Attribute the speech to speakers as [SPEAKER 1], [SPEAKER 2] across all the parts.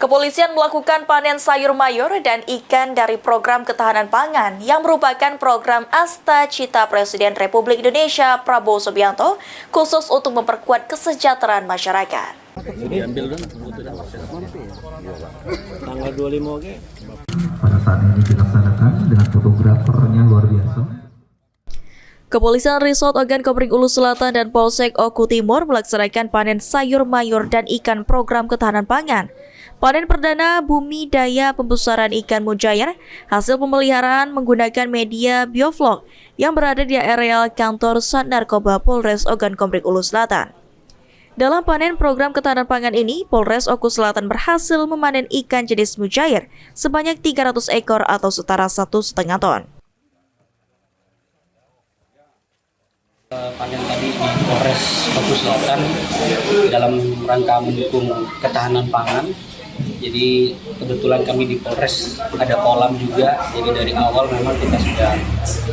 [SPEAKER 1] Kepolisian melakukan panen sayur mayur dan ikan dari program ketahanan pangan yang merupakan program Asta Cita Presiden Republik Indonesia Prabowo Subianto khusus untuk memperkuat kesejahteraan masyarakat.
[SPEAKER 2] Diambil dong, tanggal 25 oke.
[SPEAKER 3] Pada saat ini dilaksanakan dengan fotografernya luar biasa.
[SPEAKER 1] Kepolisian Resort Ogan Komering Ulu Selatan dan Polsek Oku Timur melaksanakan panen sayur mayur dan ikan program ketahanan pangan. Panen perdana bumi daya pembesaran ikan mujair hasil pemeliharaan menggunakan media bioflok yang berada di areal kantor Sat Narkoba Polres Ogan Komering Ulu Selatan. Dalam panen program ketahanan pangan ini, Polres Oku Selatan berhasil memanen ikan jenis mujair sebanyak 300 ekor atau setara 1,5 ton.
[SPEAKER 4] Panen tadi di Polres Oku Selatan dalam rangka mendukung ketahanan pangan. Jadi kebetulan kami di Polres ada kolam juga. Jadi dari awal memang kita sudah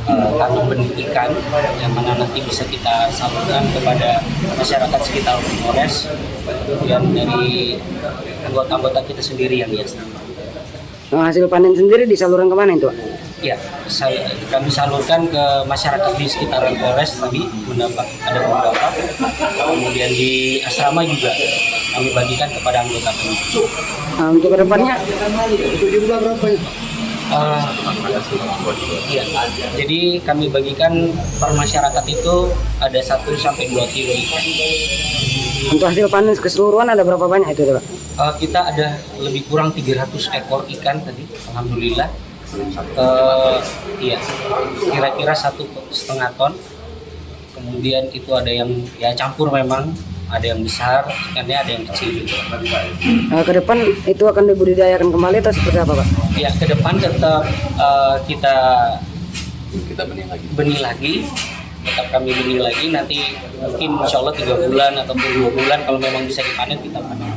[SPEAKER 4] tanam benih ikan yang mana nanti bisa kita salurkan kepada masyarakat sekitar Polres. Kemudian dari anggota-anggota kita sendiri yang biasa.
[SPEAKER 5] Nah, hasil panen sendiri disalurkan kemana itu?
[SPEAKER 4] Ya, kami salurkan ke masyarakat di sekitaran Polres tadi, ada beberapa. Kemudian di asrama juga kami bagikan kepada anggota kami.
[SPEAKER 5] Nah, untuk kedepannya itu jumlah berapa ya?
[SPEAKER 4] Iya, jadi kami bagikan per masyarakat itu ada 1 sampai 2 kilo ikan.
[SPEAKER 5] Untuk hasil panen keseluruhan ada berapa banyak itu, Pak?
[SPEAKER 4] Kita ada lebih kurang 300 ekor ikan tadi, alhamdulillah. Iya, kira-kira 1,5 ton. Kemudian itu ada yang ya campur memang, ada yang besar ikannya, ada yang kecil juga.
[SPEAKER 5] Ke depan itu akan dibudidayakan kembali atau seperti apa, Pak?
[SPEAKER 4] Ya, ke depan tetap kita benih lagi. Tetap kami benih lagi, nanti mungkin insya Allah 3 bulan ataupun 2 bulan kalau memang bisa dipanen kita panen.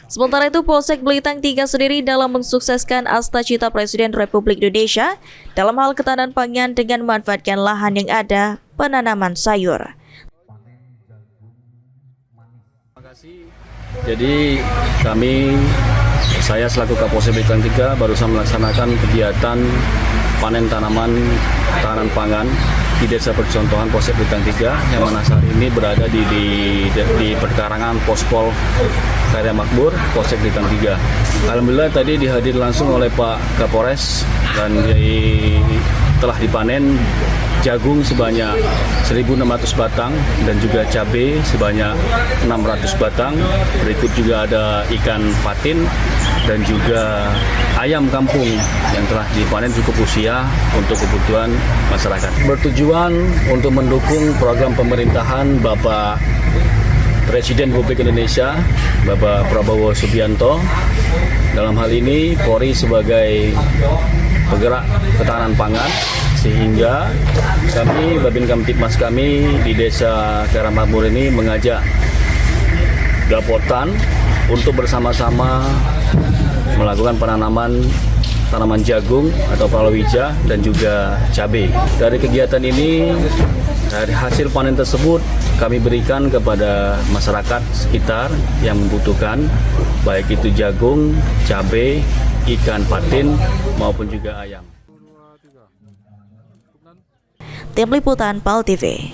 [SPEAKER 1] Sementara itu, Polsek Belitang 3 sendiri dalam mensukseskan Asta Cita Presiden Republik Indonesia dalam hal ketahanan pangan dengan memanfaatkan lahan yang ada penanaman sayur.
[SPEAKER 2] Jadi saya selaku Kapolsek Belitang 3 barusan melaksanakan kegiatan panen tanaman ketahanan pangan di Desa Percontohan Polsek Belitang 3 yang mana saat ini berada di perkarangan Pospol Karya Makmur Polsek Belitang 3. Alhamdulillah tadi dihadiri langsung oleh Pak Kapolres dan telah dipanen jagung sebanyak 1.600 batang dan juga cabai sebanyak 600 batang. Berikut juga ada ikan patin dan juga ayam kampung yang telah dipanen cukup usia untuk kebutuhan masyarakat. Bertujuan untuk mendukung program pemerintahan Bapak Presiden Republik Indonesia, Bapak Prabowo Subianto. Dalam hal ini Polri sebagai penggerak ketahanan pangan, sehingga kami, Babin Kamtibmas kami di Desa Karya Makmur ini mengajak Dapotan untuk bersama-sama melakukan penanaman tanaman jagung atau palawija dan juga cabai. Dari kegiatan ini, dari hasil panen tersebut kami berikan kepada masyarakat sekitar yang membutuhkan, baik itu jagung, cabai, ikan patin maupun juga ayam.
[SPEAKER 1] Tim Liputan PAL TV.